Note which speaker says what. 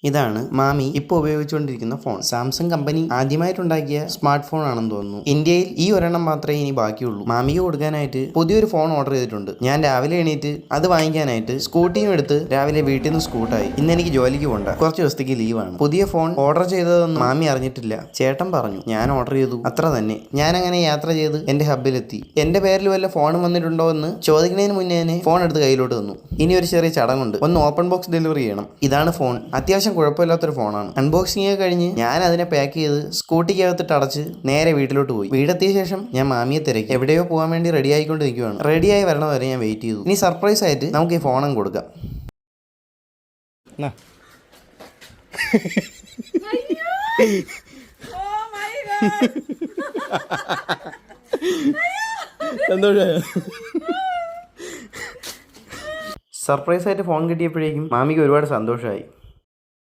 Speaker 1: ഇതാണ് മാമി ഇപ്പോൾ ഉപയോഗിച്ചുകൊണ്ടിരിക്കുന്ന ഫോൺ. സാംസങ് കമ്പനി ആദ്യമായിട്ടുണ്ടാക്കിയ സ്മാർട്ട് ഫോൺ ആണെന്ന് തോന്നുന്നു. ഇന്ത്യയിൽ ഈ ഒരെണ്ണം മാത്രമേ ഇനി ബാക്കിയുള്ളൂ. മാമിക്ക് കൊടുക്കാനായിട്ട് പുതിയൊരു ഫോൺ ഓർഡർ ചെയ്തിട്ടുണ്ട്. ഞാൻ രാവിലെ എണീറ്റ് അത് വാങ്ങിക്കാനായിട്ട് സ്കൂട്ടിയും എടുത്ത് രാവിലെ വീട്ടിൽ നിന്ന് സ്കൂട്ടായി. ഇന്ന് എനിക്ക് ജോലിക്ക് പോകണ്ട, കുറച്ച് ദിവസത്തേക്ക് ലീവാണ്. പുതിയ ഫോൺ ഓർഡർ ചെയ്തതൊന്നും മാമി അറിഞ്ഞിട്ടില്ല. ചേട്ടൻ പറഞ്ഞു, ഞാൻ ഓർഡർ ചെയ്തു, അത്ര തന്നെ. ഞാൻ അങ്ങനെ യാത്ര ചെയ്ത് എന്റെ ഹബ്ബിലെത്തി. എന്റെ പേരിൽ വല്ല ഫോണും വന്നിട്ടുണ്ടോ എന്ന് ചോദിക്കുന്നതിന് മുന്നേ തന്നെ ഫോൺ എടുത്ത് കയ്യിലോട്ട് തന്നു. ഇനി ഒരു ചെറിയ ചടങ്ങുണ്ട്, ഒന്ന് ഓപ്പൺ ബോക്സ് ഡെലിവറി ചെയ്യണം. ഇതാണ് ഫോൺ. അത്യാവശ്യം കുഴപ്പമില്ലാത്തൊരു ഫോണാണ്. അൺബോക്സിംഗ് ഒക്കെ കഴിഞ്ഞ് ഞാൻ അതിനെ പാക്ക് ചെയ്ത് സ്കൂട്ടിക്കകത്തിട്ട് അടച്ച് നേരെ വീട്ടിലോട്ട് പോയി. വീടെത്തിയ ശേഷം ഞാൻ മാമിയെ തിരക്കി. എവിടെയോ പോകാൻ വേണ്ടി റെഡി ആയിക്കൊണ്ട് നിൽക്കുകയാണ്. റെഡിയായി വരണ വരെ ഞാൻ വെയിറ്റ് ചെയ്തു. ഇനി സർപ്രൈസ് ആയിട്ട് നമുക്ക് ഈ ഫോണും കൊടുക്കാം. സർപ്രൈസ് ആയിട്ട് ഫോൺ കിട്ടിയപ്പോഴേക്കും മാമിക്ക് ഒരുപാട് സന്തോഷമായി.